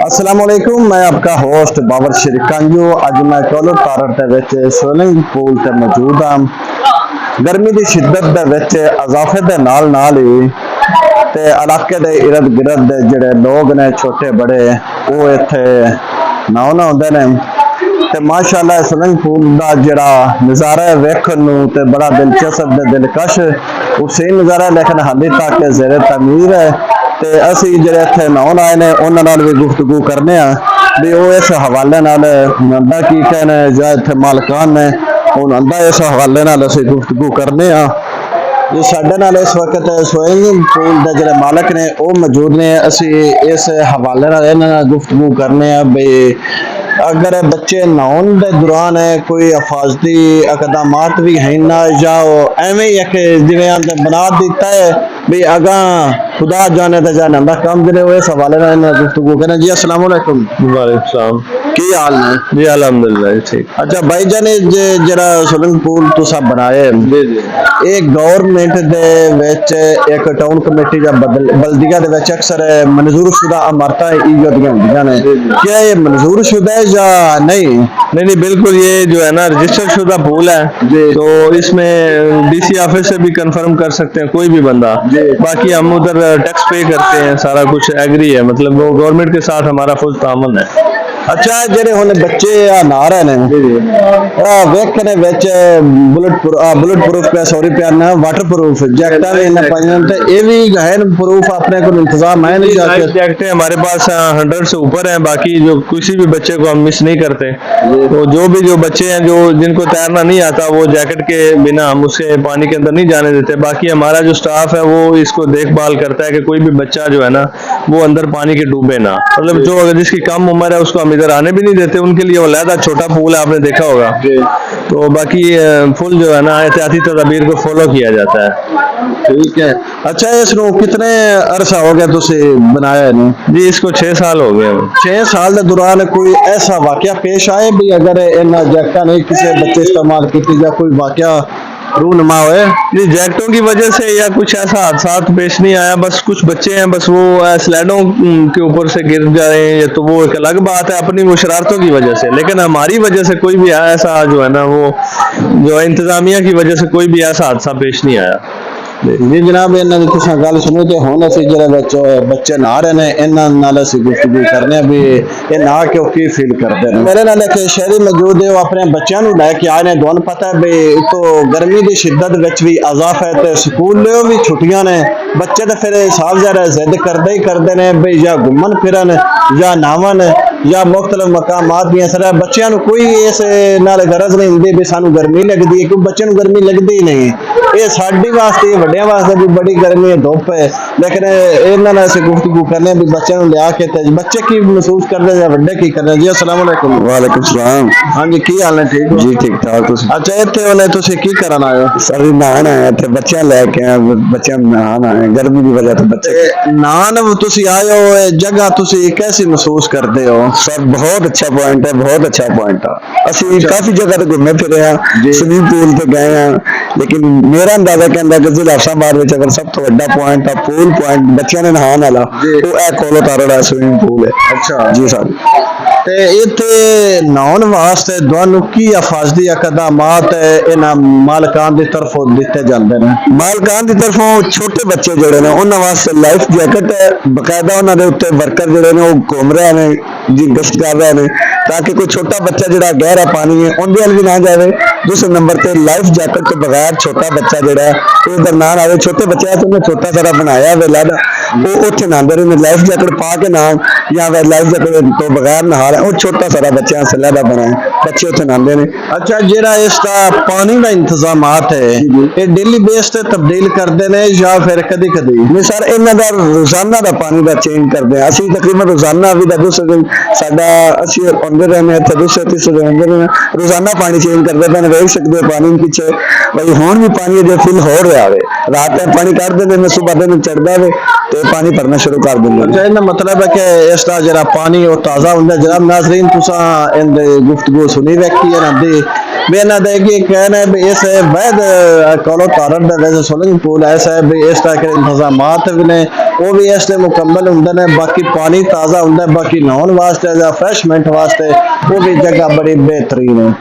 अस्सलाम वालेकुम, मैं आपका होस्ट बाबर शरीकांजू। अज मैं कोलो तारड़ दे विच स्विमिंग पूल ते मौजूद हां। गर्मी की शिद्दत दे विच इजाफे दे नाल नाल ही ते इलाके दे इर्द गिर्द दे जिहड़े लोग ने छोटे बड़े वो इत्थे नहाउण आउंदे ने ते माशाअल्लाह स्विमिंग पूल दा जिहड़ा नज़ारा है वेखण नूं ते बड़ा दिलचस्प ते दिलकश हुसैन नज़ारा, लेकिन हाली तक ज़ेरे तमीर है। ते असी जिहड़े इत्थे नहाउण आए ने उन्हां नाल भी गुफ्तगू करने आ भी वो इस हवाले नाल नहांदा की कहने जां इत्थे मालकान ने हुण नहांदा इस हवाले नाल असी गुफ्तगू करने आ। जो साडे नाल इस वक्त स्विमिंग पूल दे जिहड़े मालक ने वो मौजूद ने, असी इस हवाले नाल इन्हां नाल गुफ्तगू करने आ भी अगर बच्चे नहाउण दे दौरान कोई हिफाजती इकदामात भी हैं ना, या एवें ही एक जिवें बना दिता है भी अगा खुदा जाने ते जाने दा काम जिहड़े वो इस हवाले नाल गुफ्तगू करें। जी अस्सलाम वालेकुम। वालेकुम सलाम। की हाल ने? जी अल्हम्दुलिल्लाह ठीक। अच्छा भाई जान, जरा स्विमिंग पूल तुसा बनाए जी जी ये गवर्नमेंट दे विच एक टाउन कमेटी या बल्दिया दे विच अक्सर मंजूर शुदा इमारतां इहो दियां हुंदियां ने, क्या ये मंजूर शुदा है या नहीं? नहीं बिल्कुल, ये जो है ना रजिस्टर्ड शुदा पूल है, तो इसमें डीसी ऑफिस से भी कंफर्म कर सकते हैं कोई भी बंदा। बाकी हम उधर टैक्स पे करते हैं, सारा कुछ एग्री है, मतलब वो गवर्नमेंट के साथ हमारा फुल तामन है। अच्छा जेडे हुण बच्चे नहा रहे ने वेखने विच बुलेट प्रूफ पे सॉरी पे ना वाटर प्रूफ जैकटा भी इन्हें पाइयां ते ये भी है प्रूफ अपने को इंतजाम है नहीं? जैकटें हमारे पास 100 से ऊपर हैं, बाकी जो किसी भी बच्चे को हम मिस नहीं करते। तो जो बच्चे हैं जो जिनको तैरना नहीं आता वो जैकेट के बिना हम उसके पानी के अंदर नहीं जाने देते। बाकी हमारा जो स्टाफ है वो इसको देखभाल करता है कि कोई भी बच्चा जो है ना वो अंदर पानी के डूबे ना, मतलब जो अगर जिसकी कम उम्र है उसको हम इधर आने भी नहीं देते, उनके लिए अलहदा छोटा पूल है, आपने देखा होगा। तो बाकी फुल जो है ना एहतियाती तदबीर को फॉलो किया जाता है। ठीक है। अच्छा इसको कितने अरसा हो गया तुसी बनाया नहीं? जी इसको 6 साल हो गए। 6 साल के दौरान कोई ऐसा वाकया पेश आए भी अगर इन जैकटा नहीं किसी बच्चे इस्तेमाल की या कोई वाकया रूनुमा हुए? जी जैकटों की वजह से या कुछ ऐसा हादसा पेश नहीं आया, बस कुछ बच्चे हैं बस वो स्लाइडों के ऊपर से गिर जाए तो वो एक अलग बात है अपनी वो शरारतों की वजह से, लेकिन हमारी वजह से कोई भी ऐसा जो है ना वो जो इंतजामिया की वजह से कोई भी ऐसा हादसा पेश नहीं आया। जी जनाब, इन्हों की तुम गल सुनो तो हुण असीं जिहड़े बच्चे नहा रहे हैं इन्हां नाल असीं गुफ्तगू करने भी ये नहा के की फील करते हैं। मेरे नाल एक शहरी मौजूद है, वो अपने बच्चों को लैके आए हैं। दोनों पता है भी तो गर्मी की शिद्दत विच भी इजाफा है तो स्कूल भी छुट्टियां ने, बच्चे तो फिर हिसाब ज़रा जिद करते ही करते हैं भी या घूमन फिरन या नहावन या मुख्तलिफ मकामात दियां सर बच्चों को कोई इस नाल गरज नहीं होंदी भी सानू गर्मी लगती है, क्योंकि बच्चों को गर्मी लगती ही नहीं। ये साडी वास्ते वड्डियां वास्ते भी बड़ी गर्मी है, धुप है, लेकिन इन्हां नाल असीं गुफ्तगू करने भी बच्चों को लिया के बच्चे की महसूस करते हैं या वड्डे की करते हैं। जी अस्सलाम वालेकुम। वालेकुम सलाम। हाँ जी की हाल है? ठीक हो जी ठीक ठाक। अच्छा इत्थे हुणे तुसीं की करन आए हो? सर नहाना है इत्थे बच्चे लेके आए, बच्चे नहाना है गर्मी की वजह तो बच्चे नहान तुसीं आए हो, जगह तुसीं कैसी महसूस करते हो? सर बहुत अच्छा पॉइंट है, बहुत अच्छा पॉइंट है। असि काफी जगह तो घूमे फिरे हैं, स्विमिंग पूल पे गए हैं, लेकिन मेरा अंदाजा कहता है कि जिला हफ्साबाद में अगर सब तो बड़ा पॉइंट है पूल पॉइंट बच्चों ने नहाने वाला वो है कोलो तारड़ा स्विमिंग पूल है। अच्छा जी सर। ते इत्थे नहाउण वास्ते तुहानू की हिफाजती इकदामात इन्हां मालकान दी तरफों दिते जांदे ने? मालकान की तरफों छोटे बच्चे जोड़े ने उन्होंने वास्ते लाइफ जैकेट है बकायदा, उन्होंने उत्ते वर्कर जोड़े ने वो घूम रहे हैं जी गश्त कर रहे हैं ताकि कोई छोटा बच्चा जो गहरा पानी है उनके भी ना जाए। दूसरे नंबर पर लाइफ जैकेट के बगैर छोटा बच्चा जोड़ा वो उधर ना आए। छोटे बच्चे है तो उन्हें छोटा सारा बनाया वेला वो उत्थे नहाते रहे, लाइफ जैकेट पा के नहान या लाइफ जैकेट तो बगैर नहा रहे वो छोटा सारा बच्चा सलादा बनाए बच्चे उत्थे नहाते हैं। अच्छा जेड़ा इसका पानी का इंतजामात है ये डेली बेस पे तब्दील करते हैं या फिर कदी कदी? नहीं सर इन्हां दा रोजाना का पानी का चेंज करते हैं असीं, तकरीबन रोजाना भी दूसरे दिन साडा असीं आउंदे रहने इत्थे दूसरे तीसरे दिन आउंदे रहने रोजाना पानी चेंज करते हैं। देख सकते हो पानी पीछे भाई हुण भी पानी जो फिल हो रहा है, रात में पानी कट देंगे मैं सुबह दिन चढ़ता है तो पानी भरना शुरू कर देंगे। अच्छा इहदा मतलब है कि इसका जरा पानी वो ताज़ा होंदा। जनाब नाज़रीन तुसां इहदी गुफ्तगू सुनी रखी है ना दी ਵੀ ਇਹਨਾਂ ਦਾ ਕੀ ਕਹਿਣਾ ਹੈ ਵੀ ਇਸ ਵੈਦ ਕੋਲੋਂ ਤਾਰਨ ਦੇ ਵਿੱਚ ਸਵਿਮਿੰਗ ਪੂਲ ਐਸਾ ਹੈ ਵੀ ਇਸ ਤਰ੍ਹਾਂ ਦੇ ਇੰਤਜ਼ਾਮਾਤ ਵੀ ਨੇ ਉਹ ਵੀ ਇਸ ਤੇ ਮੁਕੰਮਲ ਹੁੰਦੇ ਨੇ ਬਾਕੀ ਪਾਣੀ ਤਾਜ਼ਾ ਹੁੰਦਾ ਹੈ ਬਾਕੀ ਨਹਾਉਣ ਵਾਸਤੇ ਜਾਂ ਫਰੈਸ਼ਮੈਂਟ ਵਾਸਤੇ ਉਹ ਵੀ ਜਗ੍ਹਾ ਬੜੀ ਬਿਹਤਰੀਨ ਹੈ